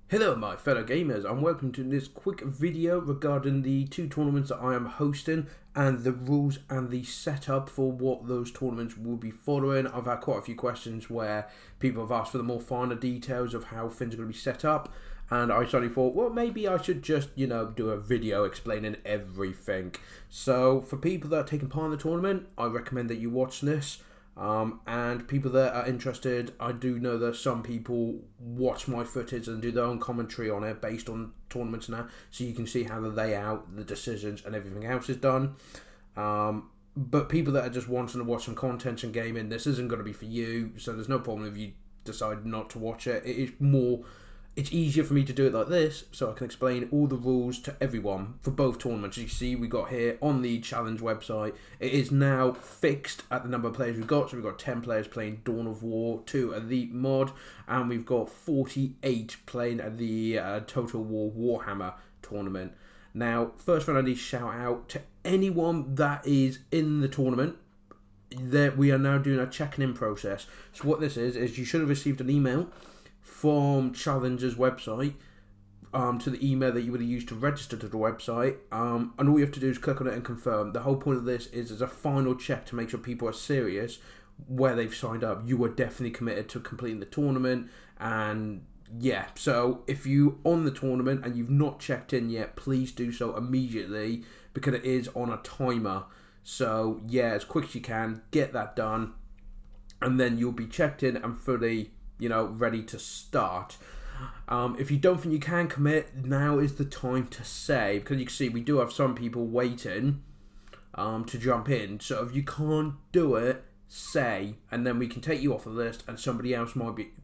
Hello my fellow gamers and welcome to this quick video regarding the two tournaments that I am hosting and the rules and the setup for what those tournaments will be following. I've had quite a few questions where people have asked for the more finer details of how things are going to be set up, and I suddenly thought, well, maybe I should just, do a video explaining everything. So for people that are taking part in the tournament, I recommend that you watch this. And people that are interested, I do know that some people watch my footage and do their own commentary on it based on tournaments now, so you can see how the layout, the decisions and everything else is done. But people that are just wanting to watch some content and gaming, this isn't going to be for you, so there's no problem if you decide not to watch it. It's easier for me to do it like this, so I can explain all the rules to everyone for both tournaments. As you see, we got here on the Challenge website, it is now fixed at the number of players we've got. So we've got 10 players playing Dawn of War 2 Elite mod, and we've got 48 playing at the Total War Warhammer tournament. Now, first thing I need to shout out to anyone that is in the tournament, that we are now doing a checking in process. So what this is you should have received an email from Challenge's website to the email that you would have used to register to the website, and all you have to do is click on it and confirm. The whole point of this is as a final check to make sure people are serious where they've signed up. You are definitely committed to completing the tournament, and yeah, so if you're on the tournament and you've not checked in yet, please do so immediately because it is on a timer. So yeah, as quick as you can, get that done, and then you'll be checked in and fully ready to start. If you don't think you can commit, now is the time to say, because you can see we do have some people waiting to jump in. So if you can't do it, say, and then we can take you off the list and somebody else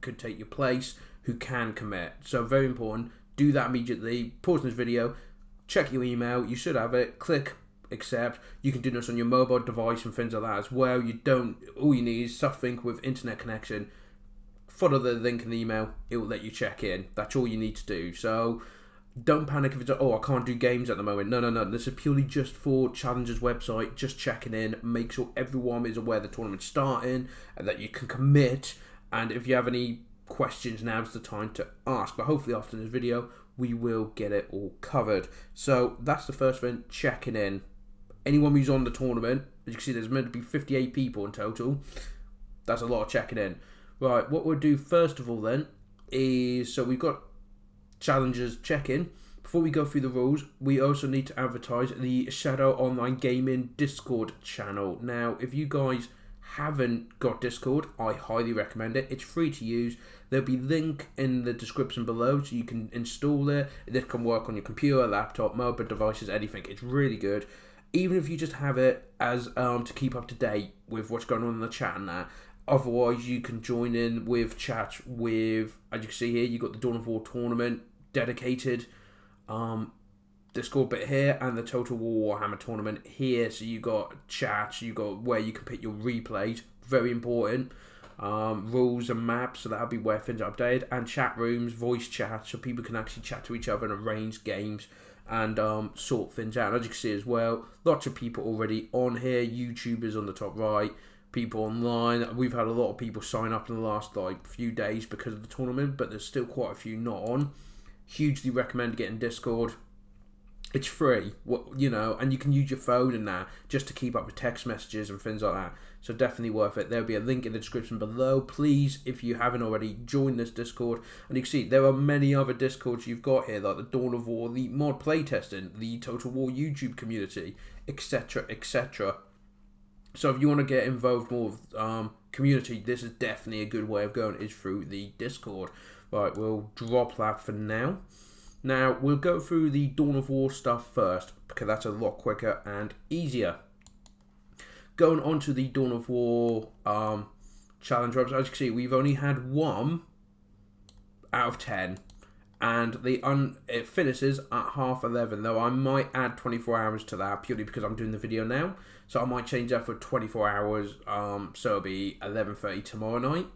could take your place who can commit. So very important, do that immediately. Pause this video, check your email, you should have it, click accept. You can do this on your mobile device and things like that as well. All you need is something with internet connection. Follow the link in the email, it will let you check in. That's all you need to do. So don't panic if it's, I can't do games at the moment. No. This is purely just for Challenge's website, just checking in, make sure everyone is aware the tournament's starting and that you can commit. And if you have any questions, now's the time to ask. But hopefully after this video, we will get it all covered. So that's the first thing, checking in. Anyone who's on the tournament, as you can see, there's meant to be 58 people in total. That's a lot of checking in. Right, what we'll do first of all then is, so we've got Challenges check-in. Before we go through the rules, we also need to advertise the Shadow Online Gaming Discord channel. Now, if you guys haven't got Discord, I highly recommend it. It's free to use. There'll be a link in the description below so you can install it. This can work on your computer, laptop, mobile devices, anything. It's really good. Even if you just have it as to keep up to date with what's going on in the chat and that. Otherwise, you can join in with chat with, as you can see here, you've got the Dawn of War tournament dedicated Discord bit here, and the Total War Warhammer tournament here. So you got chat, you got where you can pick your replays, very important. Rules and maps, so that'll be where things are updated, and chat rooms, voice chat, so people can actually chat to each other and arrange games and sort things out. As you can see as well, lots of people already on here. YouTubers on the top right. People online. We've had a lot of people sign up in the last few days because of the tournament, but there's still quite a few not on. Hugely recommend getting Discord. It's free, and you can use your phone and that just to keep up with text messages and things like that. So definitely worth it. There'll be a link in the description below. Please, if you haven't already, join this Discord. And you can see there are many other Discords you've got here, like the Dawn of War, the mod playtesting, the Total War YouTube community, etc., etc. So if you want to get involved more with community, this is definitely a good way of going, is through the Discord. Right, we'll drop that for now. Now, we'll go through the Dawn of War stuff first, because that's a lot quicker and easier. Going on to the Dawn of War challenge website, as you can see, we've only had 1 out of 10. And it finishes at 11:30, though I might add 24 hours to that purely because I'm doing the video now. So I might change that for 24 hours, so it'll be 11:30 tomorrow night.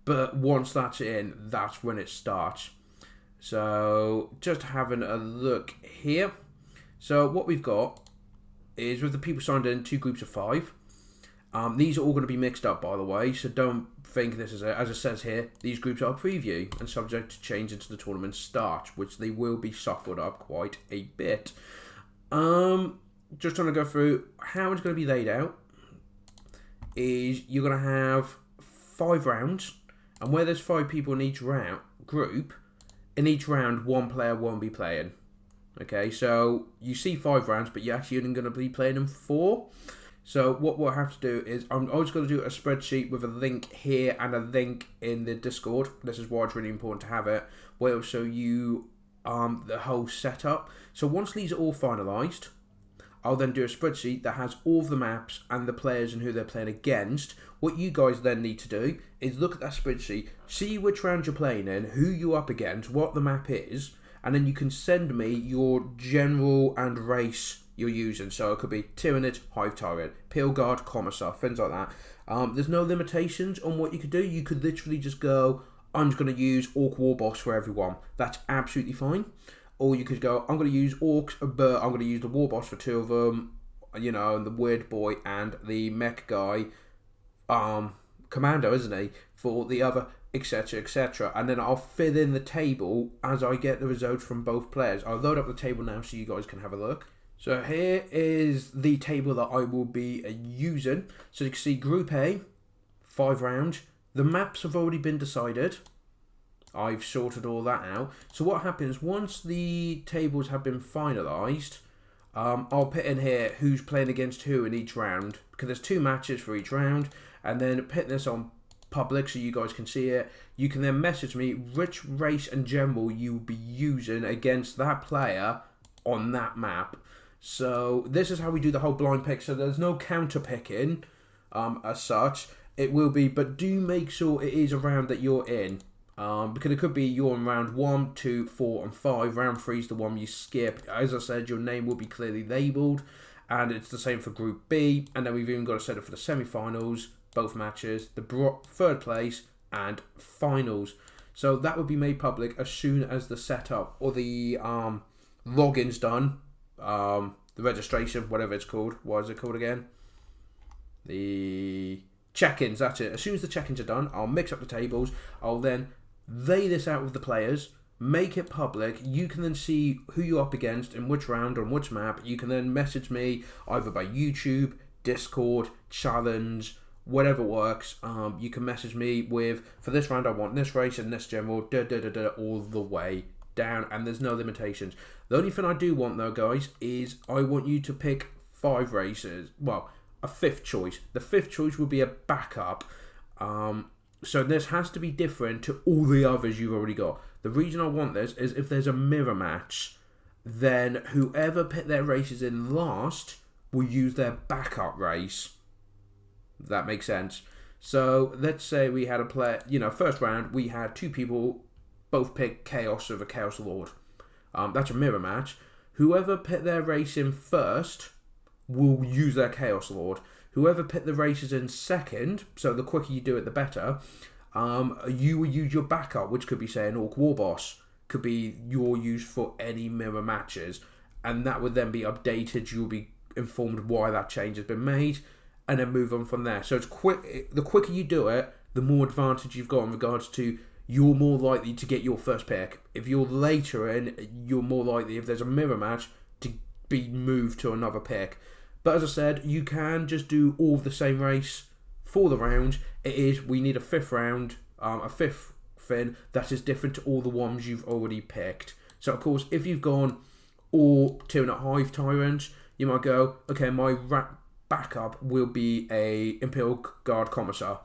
But once that's in, that's when it starts. So just having a look here. So what we've got is, with the people signed in, 2 groups of 5. These are all going to be mixed up, by the way, so don't think this is as it says here, these groups are preview and subject to change into the tournament start, which they will be shuffled up quite a bit. Just trying to go through how it's going to be laid out. Is you're going to have 5 rounds, and where there's 5 people in each group, in each round 1 player won't be playing. Okay, so you see 5 rounds, but you're actually only going to be playing them 4. So what we'll have to do is, I'm always going to do a spreadsheet with a link here and a link in the Discord. This is why it's really important to have it, where it'll show you the whole setup. So once these are all finalised, I'll then do a spreadsheet that has all of the maps and the players and who they're playing against. What you guys then need to do is look at that spreadsheet, see which round you're playing in, who you're up against, what the map is, and then you can send me your general and race you're using. So it could be Tyrannid, Hive Tyrant, Pale Guard, Commissar, things like that. There's no limitations on what you could do. You could literally just go, I'm just going to use Orc Warboss for everyone. That's absolutely fine. Or you could go, I'm going to use Orcs, but I'm going to use the Warboss for 2 of them, you know, and the Weird Boy and the Mech Guy, Commando, isn't he, for the other, etc, etc. And then I'll fill in the table as I get the results from both players. I'll load up the table now so you guys can have a look. So here is the table that I will be using. So you can see Group A, 5 rounds. The maps have already been decided. I've sorted all that out. So what happens once the tables have been finalised, I'll put in here who's playing against who in each round, because there's 2 matches for each round, and then put this on public so you guys can see it. You can then message me which race and general you will be using against that player on that map. So this is how we do the whole blind pick. So there's no counter picking as such. It will be, but do make sure it is a round that you're in. Because it could be you're in round 1, 2, 4 and 5. Round 3 is the one you skip. As I said, your name will be clearly labelled, and it's the same for Group B. And then we've even got to set it for the semi-finals, both matches, the 3rd place and finals. So that would be made public as soon as the setup or the login's done, the registration, whatever it's called. What is it called again? The check-ins, that's it. As soon as the check-ins are done, I'll mix up the tables. I'll then lay this out with the players, make it public. You can then see who you're up against in which round on which map. You can then message me either by YouTube, Discord, Challonge, whatever works. You can message me with, for this round I want this race and this general, all the way down, and there's no limitations. The only thing I do want though, guys, is I want you to pick 5 races. Well, a 5th choice. The 5th choice will be a backup. So this has to be different to all the others you've already got. The reason I want this is if there's a mirror match, then whoever put their races in last will use their backup race. If that makes sense. So let's say we had a player, first round we had 2 people both pick Chaos of a Chaos Lord. That's a mirror match. Whoever put their race in first will use their Chaos Lord. Whoever put the races in second, so the quicker you do it the better, you will use your backup, which could be, say, an Orc Warboss, could be your use for any mirror matches, and that would then be updated. You'll be informed why that change has been made, and then move on from there. So it's quick. The quicker you do it, the more advantage you've got in regards to you're more likely to get your first pick. If you're later in, you're more likely, if there's a mirror match, to be moved to another pick. But as I said, you can just do all of the same race for the round. We need a 5th round, a 5th thing that is different to all the ones you've already picked. So of course, if you've gone all Tyrannid Hive Tyrants, you might go, okay, my backup will be a Imperial Guard Commissar.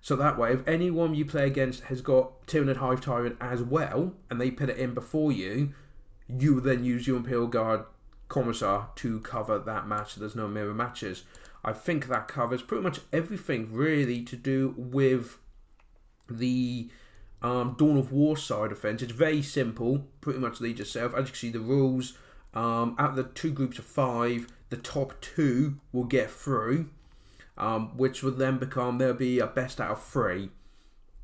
So that way, if anyone you play against has got Tyrannid Hive Tyrant as well, and they put it in before you, you will then use your Imperial Guard Commissar to cover that match, so there's no mirror matches. I think that covers pretty much everything really to do with the Dawn of War side of things. It's very simple, pretty much lead yourself. As you can see, the rules, out of the 2 groups of 5, the top 2 will get through, which will then become, there'll be a best out of 3,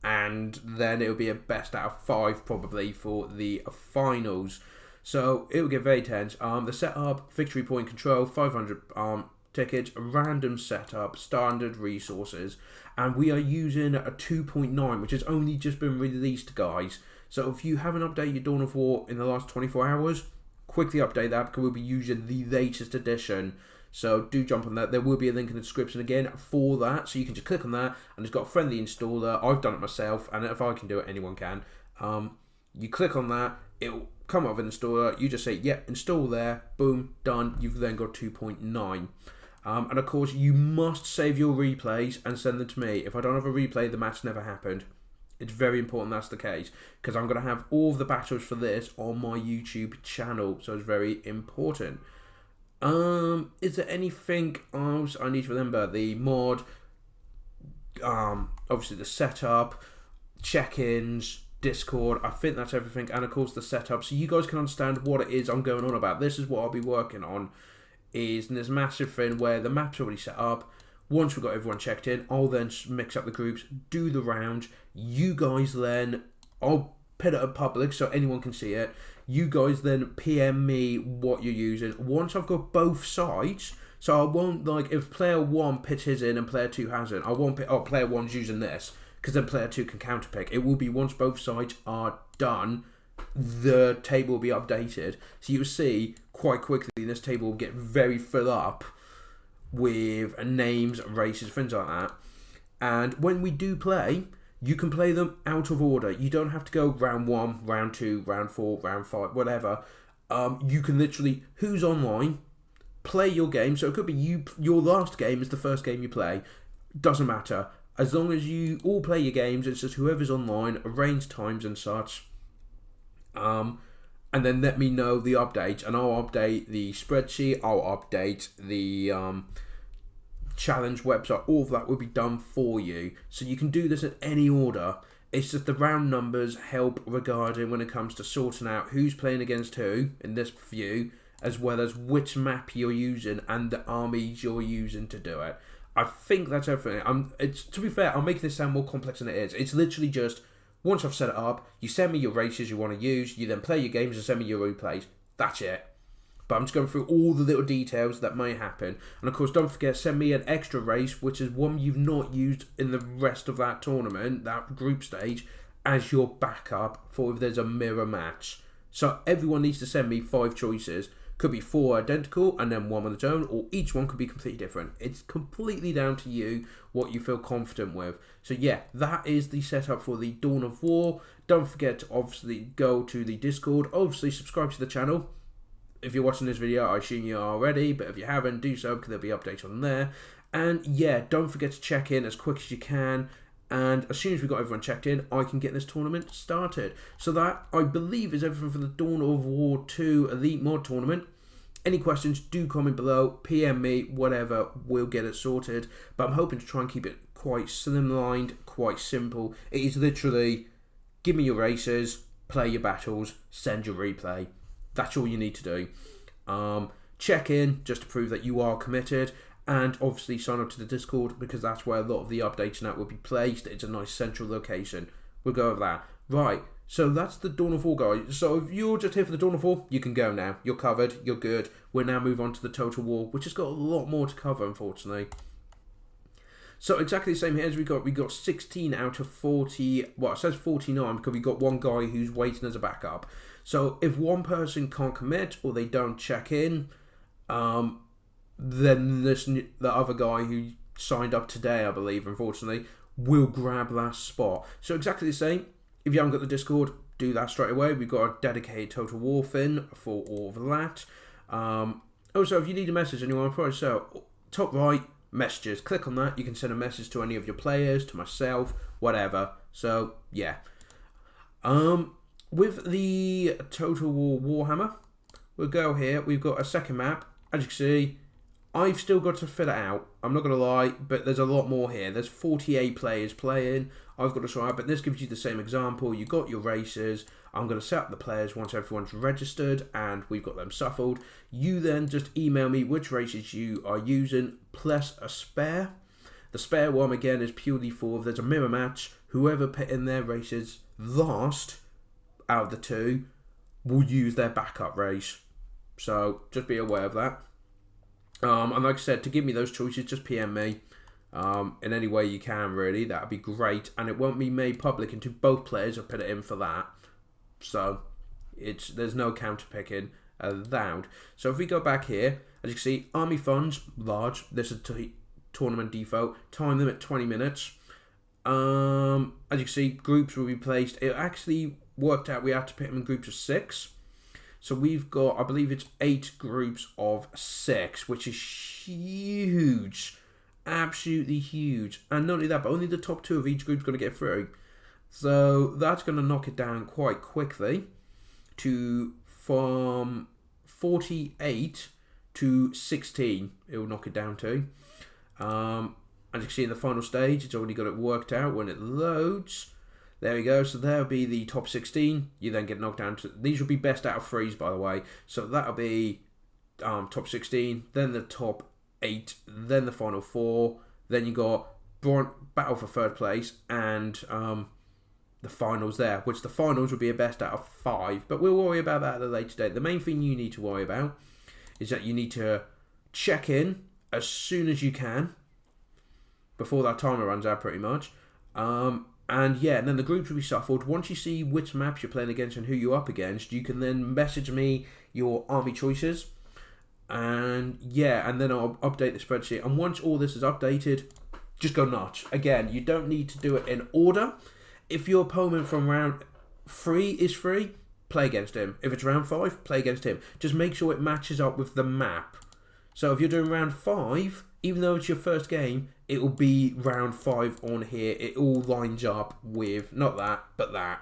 and then it'll be a best out of 5 probably for the finals. So it will get very tense. The setup, victory point control, 500 tickets, random setup, standard resources, and we are using a 2.9, which has only just been released, guys. So if you haven't updated your Dawn of War in the last 24 hours, quickly update that because we'll be using the latest edition. So do jump on that. There will be a link in the description again for that. So you can just click on that and it's got a friendly installer. I've done it myself, and if I can do it, anyone can. You click on that, it'll come up with an installer. You just say, yep, install there. Boom, done. You've then got 2.9. And of course, you must save your replays and send them to me. If I don't have a replay, the match never happened. It's very important that's the case, because I'm going to have all of the battles for this on my YouTube channel, so it's very important. Is there anything else I need to remember? The mod, obviously the setup, check-ins, Discord, I think that's everything, and of course the setup, so you guys can understand what it is I'm going on about. This is what I'll be working on, is this massive thing where the map's already set up. Once we've got everyone checked in, I'll then mix up the groups, do the round. You guys then, I'll put it up public so anyone can see it. You guys then PM me what you're using. Once I've got both sides, so I won't, like, if player 1 puts his in and player 2 hasn't, I won't pick, oh, player 1's using this, because then player 2 can counterpick. It will be once both sides are done, the table will be updated. So you'll see quite quickly this table will get very full up with names, races, things like that. And when we do play, you can play them out of order. You don't have to go round 1, round 2, round 4, round 5, whatever. You can literally, who's online, play your game. So it could be your last game is the first game you play. Doesn't matter. As long as you all play your games, it's just whoever's online, arrange times and such. And then let me know the updates, and I'll update the spreadsheet, I'll update the Challenge website, all of that will be done for you. So you can do this in any order. It's just the round numbers help regarding when it comes to sorting out who's playing against who in this view, as well as which map you're using and the armies you're using to do it. I think that's everything. To be fair, I'll make this sound more complex than it is. It's literally just, once I've set it up, you send me your races you want to use, you then play your games and send me your replays. That's it. But I'm just going through all the little details that may happen. And of course, don't forget, send me an extra race, which is one you've not used in the rest of that tournament, that group stage, as your backup for if there's a mirror match. So everyone needs to send me 5 choices. Could be 4 identical and then 1 on its own, or each one could be completely different. It's completely down to you what you feel confident with. So yeah, that is the setup for the Dawn of War. Don't forget to obviously go to the Discord. Obviously subscribe to the channel. If you're watching this video, I assume you are already, but if you haven't, do so because there'll be updates on there. And yeah, don't forget to check in as quick as you can. And as soon as we've got everyone checked in, I can get this tournament started. So that, I believe, is everything for the Dawn of War 2 Elite Mod Tournament. Any questions, do comment below, PM me, whatever, we'll get it sorted. But I'm hoping to try and keep it quite slimlined, quite simple. It is literally, give me your races, play your battles, send your replay. That's all you need to do. Check in, just to prove that you are committed. And obviously sign up to the Discord, because that's where a lot of the updates and that will be placed. It's a nice central location. We'll go over that. Right, so that's the Dawn of War, guys. So if you're just here for the Dawn of War, you can go now. You're covered, you're good. We'll now move on to the Total War, which has got a lot more to cover, unfortunately. So exactly the same here as we got 16 out of 40, well, it says 49 because we got one guy who's waiting as a backup. So if one person can't commit or they don't check in, then the other guy who signed up today, I believe, unfortunately, will grab that spot. So exactly the same. If you haven't got the Discord, do that straight away. We've got a dedicated Total War fin for all of that. Also, if you need a message and you want to approach, so top right, messages. Click on that. You can send a message to any of your players, to myself, whatever. So, yeah. With the Total War Warhammer, we'll go here. We've got a second map. As you can see, I've still got to fill it out. I'm not going to lie, but there's a lot more here. There's 48 players playing. I've got to try out, but this gives you the same example. You've got your races. I'm going to set up the players once everyone's registered and we've got them shuffled. You then just email me which races you are using plus a spare. The spare one, again, is purely for if there's a mirror match, whoever put in their races last out of the two will use their backup race. So just be aware of that. And like I said, to give me those choices, just PM me in any way you can, really. That would be great. And it won't be made public until both players have put it in for that. So there's no counter picking allowed. So if we go back here, as you can see, army funds, large. This is tournament default. Time limit 20 minutes. As you can see, groups will be placed. It actually worked out we had to put them in groups of 6. So we've got, I believe it's 8 groups of 6, which is huge. Absolutely huge. And not only that, but only the top 2 of each group's going to get through. So that's going to knock it down quite quickly to from 48 to 16. It will knock it down to. As you can see in the final stage, it's already got it worked out when it loads. There we go. So there'll be the top 16. You then get knocked down to... These will be best out of 3s, by the way. So that'll be top 16, then the top 8, then the final 4. Then you got battle for 3rd place and the finals there, which the finals will be a best out of 5. But we'll worry about that at a later date. The main thing you need to worry about is that you need to check in as soon as you can before that timer runs out, pretty much. And yeah, and then the groups will be shuffled. Once you see which maps you're playing against and who you're up against, you can then message me your army choices. And yeah, and then I'll update the spreadsheet. And once all this is updated, just go nuts. Again, you don't need to do it in order. If your opponent from round 3 is free, play against him. If it's round 5, play against him. Just make sure it matches up with the map. So if you're doing round 5, even though it's your first game, it will be round 5 on here. It all lines up with, not that, but that.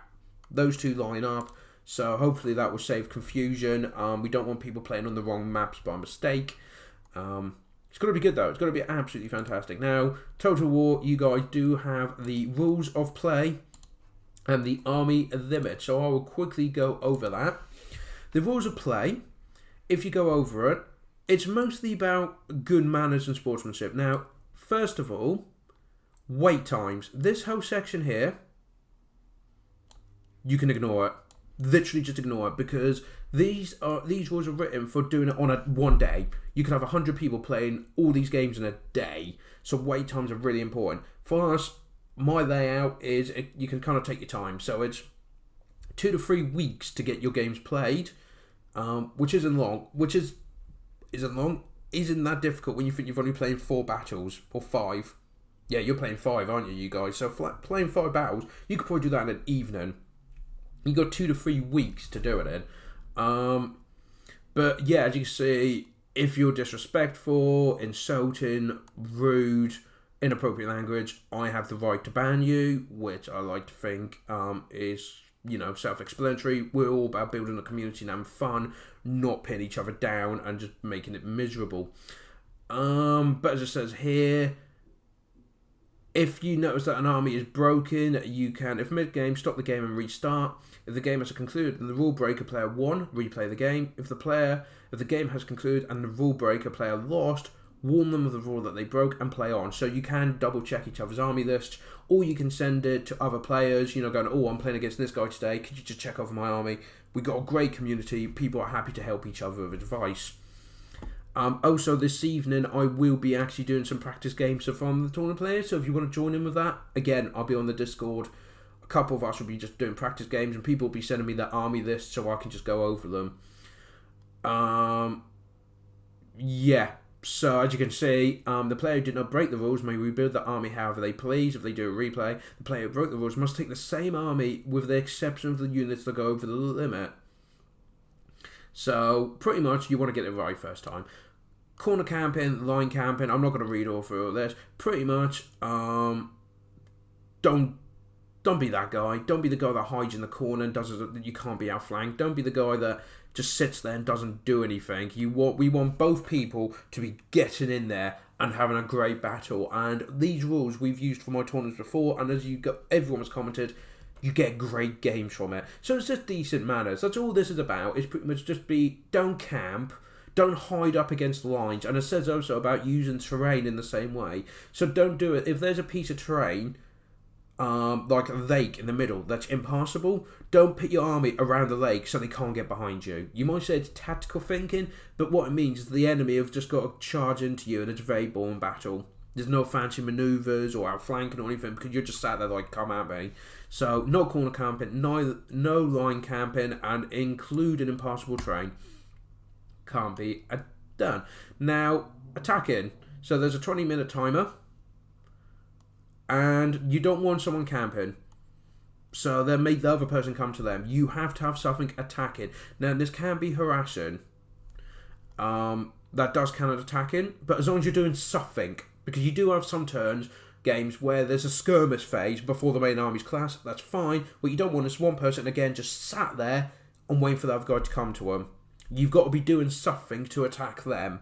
Those two line up. So hopefully that will save confusion. We don't want people playing on the wrong maps by mistake. It's going to be good though. It's going to be absolutely fantastic. Now, Total War, you guys do have the rules of play and the army limit. So I will quickly go over that. The rules of play, if you go over it, it's mostly about good manners and sportsmanship. Now, first of all, wait times. This whole section here, you can ignore it. Literally just ignore it, because these rules are written for doing it on one day. You can have 100 people playing all these games in a day. So wait times are really important. For us, my layout is you can kind of take your time. So it's 2 to 3 weeks to get your games played, which isn't long. Isn't that difficult when you think you've only played 4 battles or 5? Yeah, you're playing 5, aren't you guys? So playing 5 battles, you could probably do that in an evening. You got 2 to 3 weeks to do it in. But yeah, as you can see, if you're disrespectful, insulting, rude, inappropriate language, I have the right to ban you, which I like to think is, self-explanatory. We're all about building a community and having fun, not pinning each other down and just making it miserable. But as it says here, if you notice that an army is broken, you can, if mid-game, stop the game and restart. If the game has concluded and the rule breaker player won, replay the game. If the game has concluded and the rule breaker player lost, warn them of the rule that they broke and play on. So you can double check each other's army lists, or you can send it to other players, going, oh, I'm playing against this guy today, could you just check over my army? We've got a great community, people are happy to help each other with advice. Also this evening I will be actually doing some practice games from the tournament players, so if you want to join in with that, again, I'll be on the Discord. A couple of us will be just doing practice games and people will be sending me their army list so I can just go over them. Yeah, so as you can see, the player who did not break the rules may rebuild the army however they please. If they do a replay, the player who broke the rules must take the same army with the exception of the units that go over the limit. So pretty much you want to get it right first time. Corner camping, line camping, I'm not going to read all through all this. Pretty much, don't be that guy. Don't be the guy that hides in the corner and does it. You can't be outflanked. Don't be the guy that just sits there and doesn't do anything. We want both people to be getting in there and having a great battle. And these rules we've used for my tournaments before, and as everyone has commented, you get great games from it. So it's just decent manners. That's all this is about. It's pretty much just don't camp. Don't hide up against lines. And it says also about using terrain in the same way. So don't do it. If there's a piece of terrain, like a lake in the middle that's impassable, don't put your army around the lake so they can't get behind you. You might say it's tactical thinking, but what it means is the enemy have just got to charge into you and it's a very boring battle. There's no fancy manoeuvres or outflanking or anything because you're just sat there like, come at me. So no corner camping, no line camping, and including impassable terrain can't be done. Now, attacking. So there's a 20-minute timer. And you don't want someone camping. So then make the other person come to them. You have to have something attacking. Now, this can be harassing. That does count as attacking. But as long as you're doing something. Because you do have some games where there's a skirmish phase before the main army's class. That's fine. What you don't want is one person, again, just sat there and waiting for the other guy to come to them. You've got to be doing something to attack them.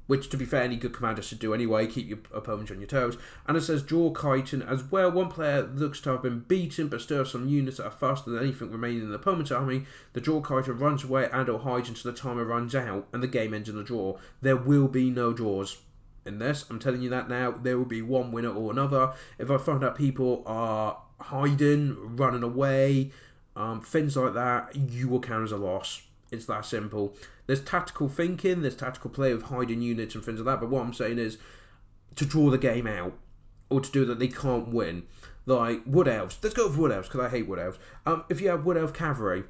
Which, to be fair, any good commander should do anyway. Keep your opponents on your toes. And it says draw chitin as well. One player looks to have been beaten, but still have some units that are faster than anything remaining in the opponent's army. The draw chitin runs away and or hides until the timer runs out, and the game ends in a draw. There will be no draws in this. I'm telling you that now. There will be one winner or another. If I find out people are hiding, running away, things like that, you will count as a loss. It's that simple. There's tactical thinking, there's tactical play with hiding units and things like that, but what I'm saying is to draw the game out, or to do that they can't win. Like Wood Elves. Let's go for Wood Elves, because I hate Wood Elves. If you have Wood Elf Cavalry,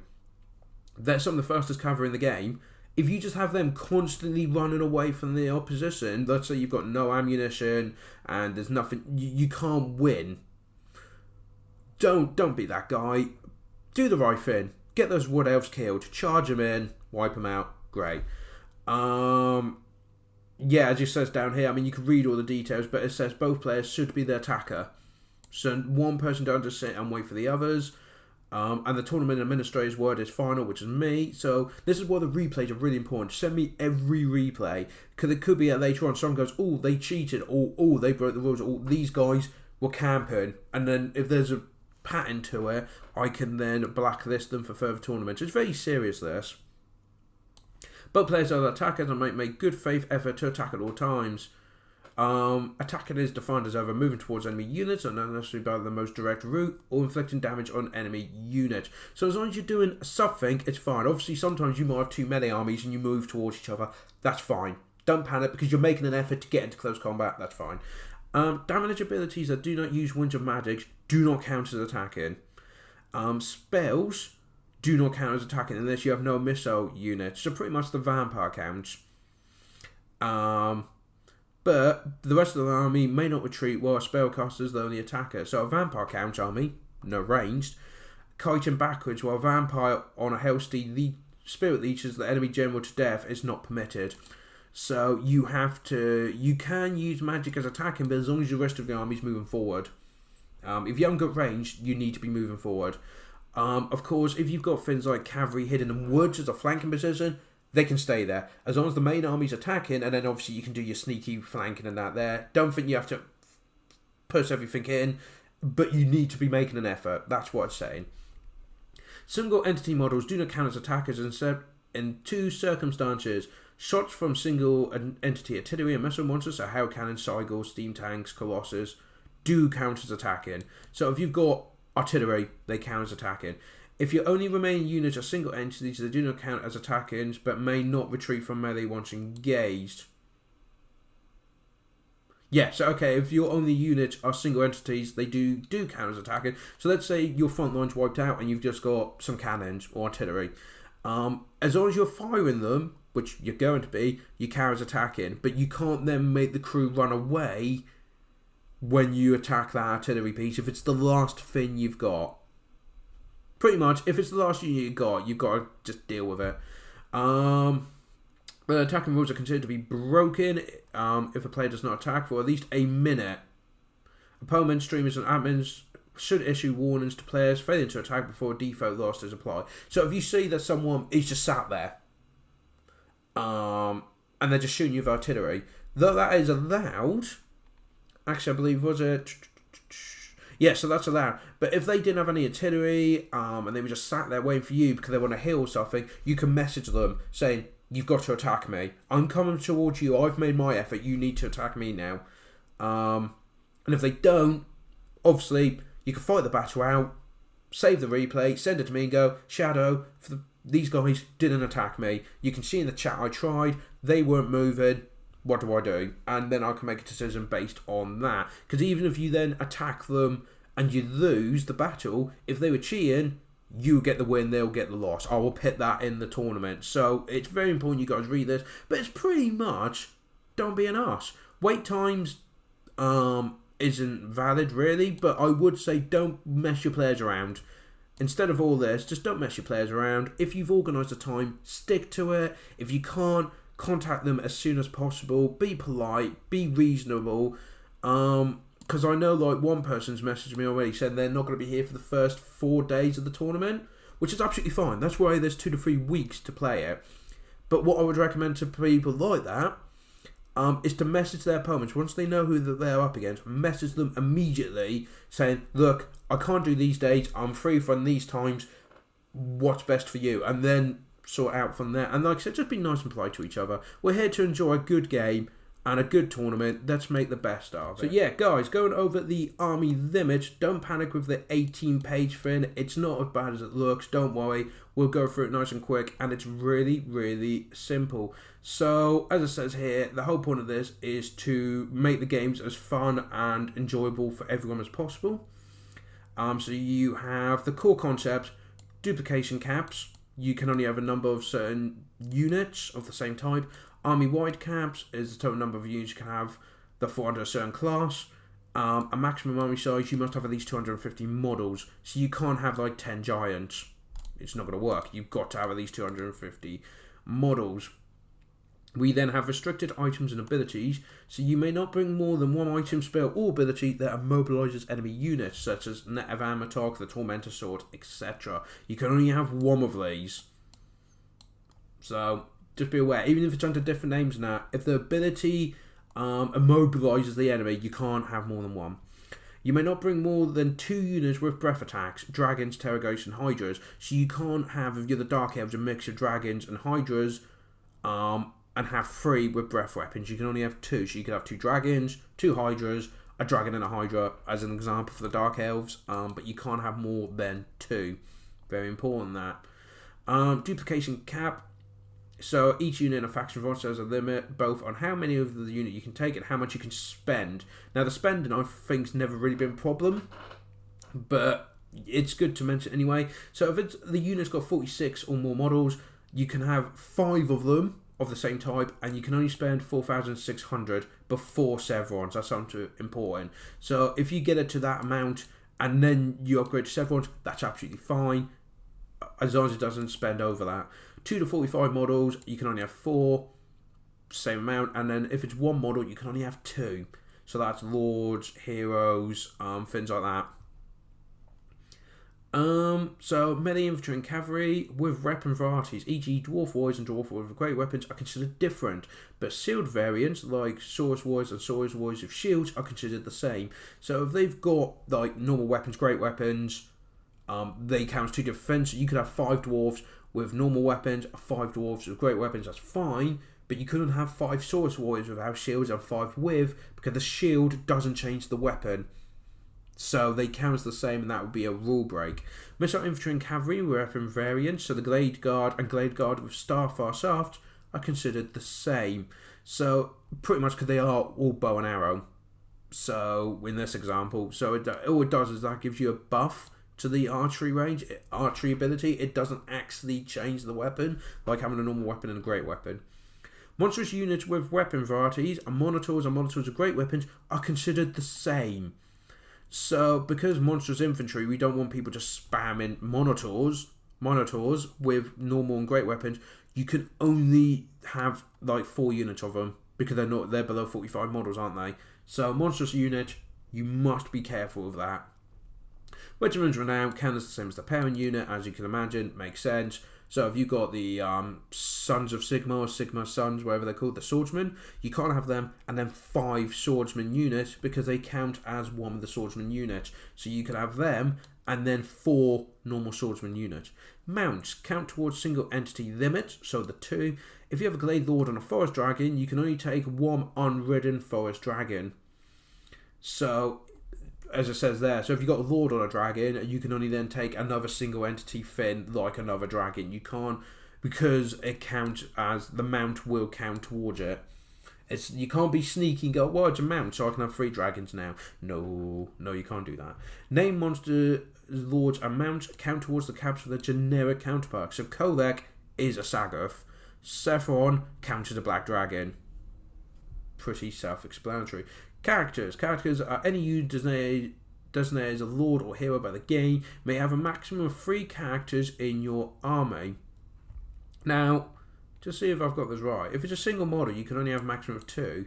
they're some of the fastest cavalry in the game. If you just have them constantly running away from the opposition, let's say you've got no ammunition, and there's nothing, you can't win. Don't be that guy. Do the right thing. Get those Wood Elves killed. Charge them in. Wipe them out. Great. Yeah, it just says down here, I mean, you can read all the details, but it says both players should be the attacker. So one person don't just sit and wait for the others. And the tournament administrator's word is final, which is me. So this is why the replays are really important. Send me every replay. Because it could be that later on someone goes, oh, they cheated. Or, oh, they broke the rules. Or these guys were camping. And then if there's a pattern to it, I can then blacklist them for further tournaments. It's very serious, this. Both players are the attackers and make good faith effort to attack at all times. Attacking is defined as either moving towards enemy units, and not necessarily by the most direct route, or inflicting damage on enemy units. So as long as you're doing something, it's fine. Obviously, sometimes you might have too many armies and you move towards each other. That's fine. Don't panic because you're making an effort to get into close combat. That's fine. Damage abilities that do not use winds of magic do not count as attacking. Spells do not count as attacking unless you have no missile units. So pretty much the vampire counts. But the rest of the army may not retreat while a spellcaster is the only attacker. So a vampire counts army, no ranged, kiting backwards while a vampire on a hellsteed, the spirit leeches the enemy general to death is not permitted. So you can use magic as attacking, but as long as the rest of the army is moving forward. If you haven't got range, you need to be moving forward. Of course, if you've got things like cavalry hidden in woods as a flanking position, they can stay there. As long as the main army's attacking, and then obviously you can do your sneaky flanking and that there. Don't think you have to push everything in, but you need to be making an effort. That's what it's saying. Single entity models do not count as attackers except in two circumstances. Shots from single entity artillery and missile monsters, so Hell Cannon, Seagulls, Steam Tanks, Colossus, do count as attacking. So if you've got artillery, they count as attacking. If your only remaining units are single entities, they do not count as attacking, but may not retreat from melee once engaged. Yeah, so okay, if your only units are single entities, they do count as attacking. So let's say your front line's wiped out and you've just got some cannons or artillery. As long as you're firing them, which you're going to be, you count as attacking. But you can't then make the crew run away when you attack that artillery piece if it's the last thing you've got. Pretty much, if it's the last unit you've got to just deal with it. The attacking rules are considered to be broken if a player does not attack for at least a minute. Opponents, streamers, and admins should issue warnings to players failing to attack before a default loss is applied. So if you see that someone is just sat there, and they're just shooting you with artillery, though that is allowed, actually I believe, was it? Yeah, so that's allowed. But if they didn't have any artillery, and they were just sat there waiting for you because they want to heal or something, you can message them saying, you've got to attack me. I'm coming towards you. I've made my effort. You need to attack me now. And if they don't, obviously, you can fight the battle out, save the replay, send it to me and go, Shadow, these guys didn't attack me. You can see in the chat I tried, they weren't moving, what do I do? And then I can make a decision based on that. Because even if you then attack them and you lose the battle, if they were cheating, you get the win, they'll get the loss. I will pit that in the tournament. So it's very important you guys read this. But it's pretty much, don't be an arse. Wait times isn't valid really, but I would say don't mess your players around. Instead of all this, just don't mess your players around. If you've organised a time, stick to it. If you can't, contact them as soon as possible. Be polite, be reasonable. Because I know like one person's messaged me already saying they're not going to be here for the first 4 days of the tournament, which is absolutely fine. That's why there's 2 to 3 weeks to play it. But what I would recommend to people like that is to message their opponents once they know who they're up against. Message them immediately saying, look, I can't do these days, I'm free from these times, what's best for you? And then sort out from there. And like I said, just be nice and polite to each other. We're here to enjoy a good game and a good tournament. Let's make the best of it. So yeah, guys, going over the army limit, don't panic with the 18-page thing. It's not as bad as it looks, don't worry. We'll go through it nice and quick, and it's really, really simple. So, as it says here, the whole point of this is to make the games as fun and enjoyable for everyone as possible. So you have the core concept, duplication caps. You can only have a number of certain units of the same type. Army-wide caps is the total number of units you can have that fall under a certain class. A maximum army size, you must have at least 250 models. So you can't have like 10 giants. It's not going to work. You've got to have at least 250 models. We then have restricted items and abilities, so you may not bring more than one item, spell, or ability that immobilizes enemy units, such as Net of Amatok, the Tormentor Sword, etc. You can only have one of these. So, just be aware, even if it's under different names now, if the ability immobilizes the enemy, you can't have more than one. You may not bring more than 2 units with breath attacks, dragons, terragos, and hydras, so you can't have, if you're the Dark Elves, a mix of dragons and hydras, and have 3 with breath weapons. You can only have 2, so you could have 2 dragons, 2 hydras, a dragon and a hydra as an example for the Dark Elves, but you can't have more than 2. Very important that. Duplication cap. So each unit in a faction roster has a limit both on how many of the unit you can take and how much you can spend. Now the spending I think's never really been a problem, but it's good to mention anyway. So if the unit's got 46 or more models, you can have 5 of them of the same type, and you can only spend 4,600 before Severons. That's something important. So if you get it to that amount and then you upgrade to Severons, that's absolutely fine, as long as it doesn't spend over that. 2 to 45 models, you can only have 4, same amount, and then if it's 1 model, you can only have 2. So that's Lords, Heroes, things like that. So melee infantry and cavalry with weapon varieties, e.g. dwarf warriors and dwarf warriors with great weapons are considered different, but sealed variants like Saurus warriors and Saurus warriors with shields are considered the same. So if they've got like normal weapons, great weapons, they count as 2 different things. So you could have 5 dwarves with normal weapons, 5 dwarves with great weapons, that's fine, but you couldn't have 5 Saurus warriors without shields and 5 with, because the shield doesn't change the weapon. So they count as the same, and that would be a rule break. Missile infantry and cavalry with weapon variants, so the Glade Guard and Glade Guard with Starfire Shaft are considered the same. So pretty much because they are all bow and arrow. So in this example, so all it does is that gives you a buff to the archery range, archery ability. It doesn't actually change the weapon, like having a normal weapon and a great weapon. Monstrous units with weapon varieties and monitors with great weapons are considered the same. So, because monstrous infantry, we don't want people just spamming monitors with normal and great weapons. You can only have like 4 units of them because they're below 45 models, aren't they? So, monstrous unit, you must be careful of that. Regiments Renown count as the same as the parent unit, as you can imagine, makes sense. So if you've got the Sons of Sigma or Sigma Sons, whatever they're called, the swordsmen, you can't have them and then 5 swordsman units because they count as one of the swordsman units. So you can have them and then 4 normal swordsman units. Mounts count towards single entity limit, so the 2. If you have a Glade Lord and a Forest Dragon, you can only take 1 unridden Forest Dragon. So as it says there, so if you've got a Lord on a dragon, you can only then take another single entity fin like another dragon. You can't, because it counts as the mount will count towards it. You can't be sneaky and go, well, it's a mount, so I can have 3 dragons now. No, you can't do that. Name monster lords and mounts count towards the caps of the generic counterpart. So Kolek is a Sagoth. Sephiron counts as a black dragon. Pretty self-explanatory. Characters. Characters are any unit designated as a lord or hero by the game may have a maximum of 3 characters in your army. Now, just see if I've got this right. If it's a single model, you can only have a maximum of 2,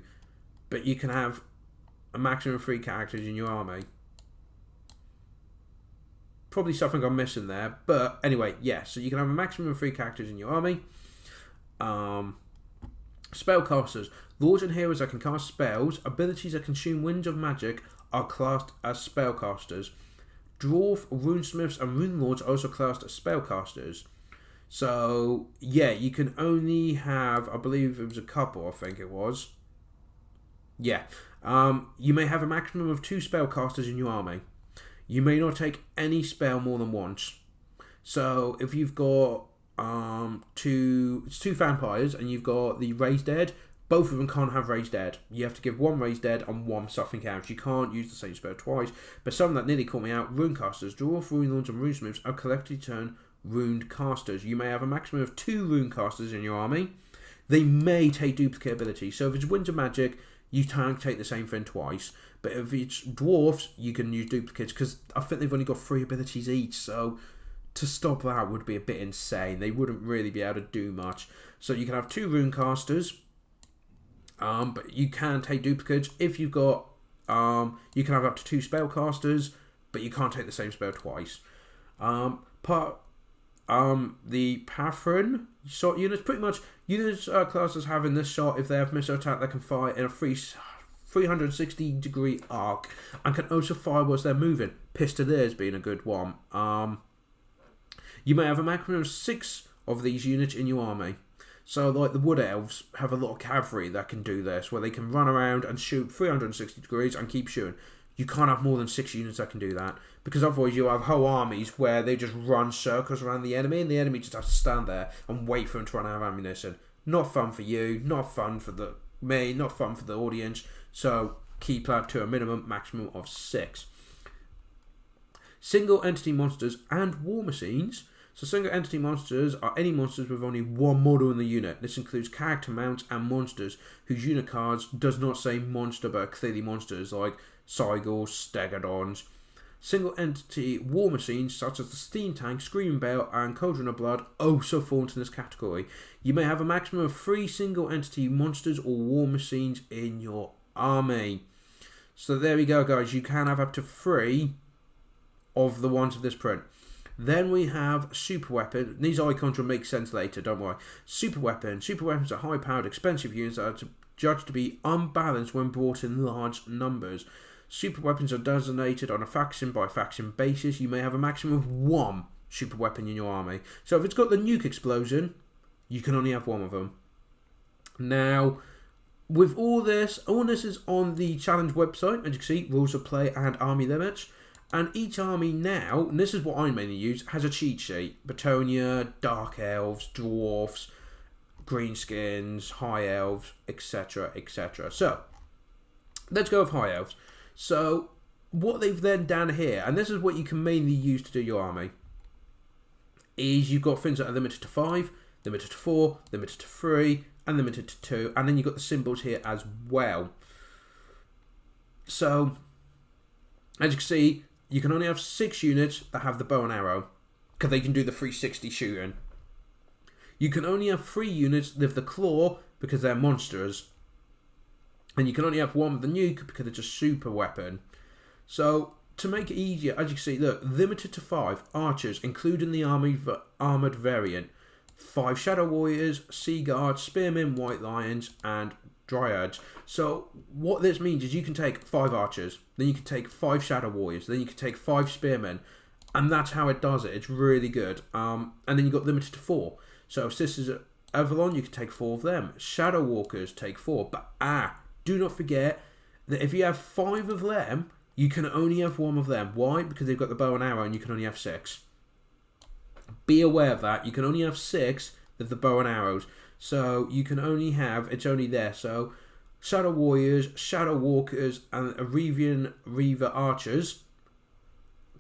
but you can have a maximum of 3 characters in your army. Probably something I'm missing there, but anyway, yes. So you can have a maximum of 3 characters in your army. Spellcasters. Lords and heroes that can cast spells, abilities that consume winds of magic are classed as spellcasters. Dwarf, runesmiths, and rune lords are also classed as spellcasters. So, yeah, you can only have, I believe it was a couple, I think it was. Yeah. You may have a maximum of 2 spellcasters in your army. You may not take any spell more than once. So, if you've got two vampires and you've got the Raised Dead, both of them can't have Raised Dead. You have to give 1 Raised Dead and 1 something else. You can't use the same spell twice. But some that nearly caught me out, Runecasters, Dwarf, Rune Lords, and Runesmiths are collectively termed Runed Casters. You may have a maximum of 2 Runecasters in your army. They may take duplicate abilities. So if it's Winds of Magic, you can't take the same thing twice. But if it's Dwarfs, you can use duplicates, because I think they've only got 3 abilities each. So to stop that would be a bit insane. They wouldn't really be able to do much. So you can have 2 Runecasters. But you can take duplicates. If you've got, you can have up to 2 spellcasters, but you can't take the same spell twice. The Pathrin shot units, pretty much units classes having this shot if they have missile attack that can fire in a 360 degree arc and can also fire whilst they're moving. Pistoliers being a good one. You may have a maximum of 6 of these units in your army. So, like, the Wood Elves have a lot of cavalry that can do this, where they can run around and shoot 360 degrees and keep shooting. You can't have more than 6 units that can do that, because otherwise you'll have whole armies where they just run circles around the enemy, and the enemy just has to stand there and wait for them to run out of ammunition. Not fun for you, not fun for me, not fun for the audience, so keep that to a maximum of 6. Single entity monsters and war machines. So single entity monsters are any monsters with only 1 model in the unit. This includes character mounts and monsters whose unit cards does not say monster but are clearly monsters, like Cygors, Stegodons. Single entity war machines such as the Steam Tank, Screaming Bell and Cauldron of Blood also fall into this category. You may have a maximum of 3 single entity monsters or war machines in your army. So there we go, guys. You can have up to 3 of the ones of this print. Then we have super weapon. These icons will make sense later, don't worry. Super weapon. Super weapons are high-powered, expensive units that are judged to be unbalanced when brought in large numbers. Super weapons are designated on a faction-by-faction basis. You may have a maximum of 1 super weapon in your army. So if it's got the nuke explosion, you can only have 1 of them. Now, with all this is on the Challenge website. As you can see, rules of play and army limits. And each army now, and this is what I mainly use, has a cheat sheet. Batonia, Dark Elves, Dwarfs, Greenskins, High Elves, etc, etc. So, let's go with High Elves. So, what they've then done here, and this is what you can mainly use to do your army, is you've got things that are limited to 5, limited to 4, limited to 3, and limited to 2, and then you've got the symbols here as well. So, as you can see, you can only have 6 units that have the bow and arrow, because they can do the 360 shooting. You can only have 3 units with the claw, because they're monsters. And you can only have 1 with the nuke, because it's a super weapon. So, to make it easier, as you can see, look, limited to 5 archers, including the armoured variant. 5 Shadow Warriors, Sea Guards, Spearmen, White Lions, and Dryads. So what this means is you can take 5 archers, then you can take 5 Shadow Warriors, then you can take 5 Spearmen, and that's how it does it. It's really good. And then you've got limited to 4. So if this is Avalon, you can take 4 of them. Shadow Walkers take 4. But do not forget that if you have 5 of them, You can only have one of them. Why? Because they've got the bow and arrow and you can only have 6. Be aware of that. You can only have 6 of the bow and arrows. So you can only have, it's only there. So Shadow Warriors, Shadow Walkers, and Aravian Reaver Archers,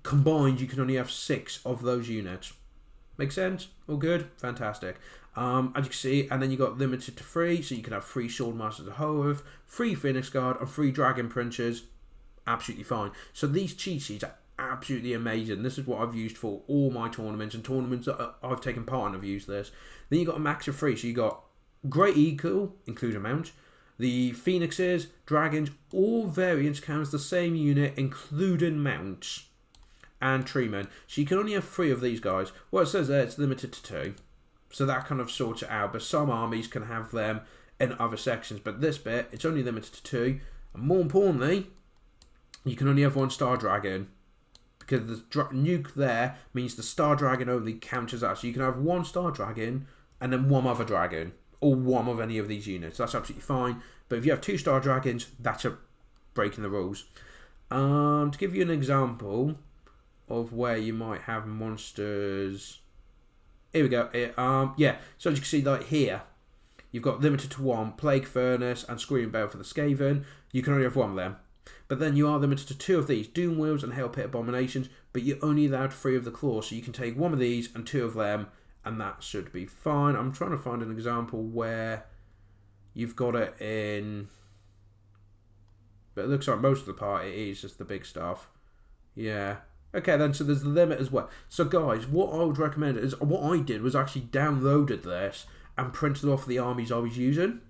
combined you can only have 6 of those units. Make sense? All good? Fantastic. As you can see, and then you got limited to 3, so you can have 3 Swordmasters of Hoeth, 3 Phoenix Guard, and 3 Dragon Princes. Absolutely fine. So these cheat sheets are absolutely amazing. This is what I've used for all my tournaments, and tournaments that I've taken part in have used this. Then you got a max of 3, so you got Great Eagle, including mount, the Phoenixes, Dragons, all variants count as the same unit, including mounts, and Treemen. So you can only have 3 of these guys. Well, it says there it's limited to 2. So that kind of sorts it out. But some armies can have them in other sections. But this bit, it's only limited to 2. And more importantly, you can only have 1 Star Dragon. Because the nuke there means the Star Dragon only counters that. So you can have 1 Star Dragon and then 1 other dragon. Or 1 of any of these units. That's absolutely fine. But if you have 2 Star Dragons, that's breaking the rules. To give you an example of where you might have monsters. Here we go. Yeah, so as you can see, like here, you've got limited to 1, Plague Furnace and Screaming Bell for the Skaven. You can only have 1 of them. But then you are limited to 2 of these, Doom Wheels and Hail Pit Abominations, but you're only allowed 3 of the Claws. So you can take 1 of these and 2 of them, and that should be fine. I'm trying to find an example where you've got it in, but it looks like most of the part it is just the big stuff. Yeah. Okay then, so there's the limit as well. So guys, what I would recommend is, what I did was actually downloaded this and printed off the armies I was using.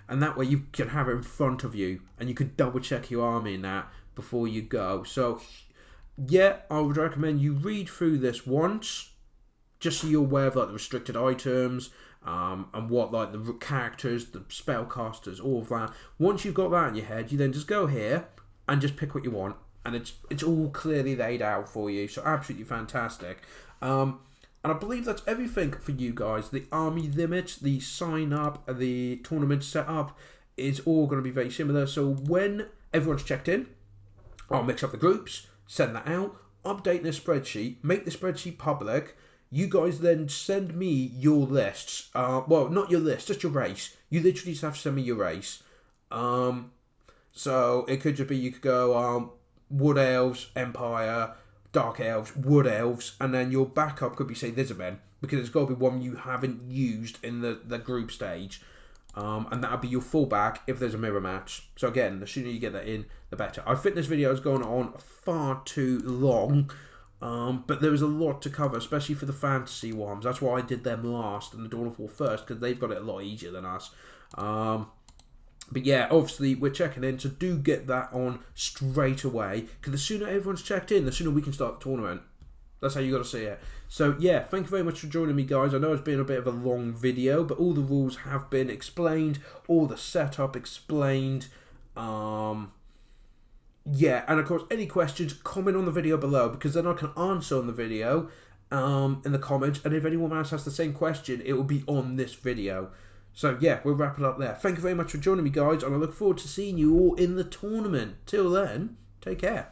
And that way you can have it in front of you and you could double check your army in that before you go. So yeah, I would recommend you read through this once, just so you're aware of like the restricted items, and what like the characters, the spellcasters, all of that. Once you've got that in your head, you then just go here and just pick what you want. And it's all clearly laid out for you, so absolutely fantastic. And I believe that's everything for you guys. The army limit, the sign up, the tournament setup is all going to be very similar. So when everyone's checked in, I'll mix up the groups, send that out, update this spreadsheet, make the spreadsheet public. You guys then send me your lists. Well, not your list, just your race. You literally just have to send me your race. So it could just be, you could go Wood Elves, Empire, Dark Elves, Wood Elves, and then your backup could be, say, Lizardmen, because it's got to be one you haven't used in the group stage. And that'll be your fallback if there's a mirror match. So again, the sooner you get that in, the better. I think this video has gone on far too long, but there was a lot to cover, especially for the fantasy ones. That's why I did them last and the Dawn of War first, because they've got it a lot easier than us. But yeah, obviously we're checking in, so do get that on straight away, because the sooner everyone's checked in, the sooner we can start the tournament. That's how you got to see it. So yeah, thank you very much for joining me, guys. I know it's been a bit of a long video, but all the rules have been explained, all the setup explained. Yeah, and of course, any questions, comment on the video below, because then I can answer on the video in the comments, and if anyone else has the same question, it will be on this video. So yeah, we'll wrap it up there. Thank you very much for joining me, guys, and I look forward to seeing you all in the tournament. Till then, take care.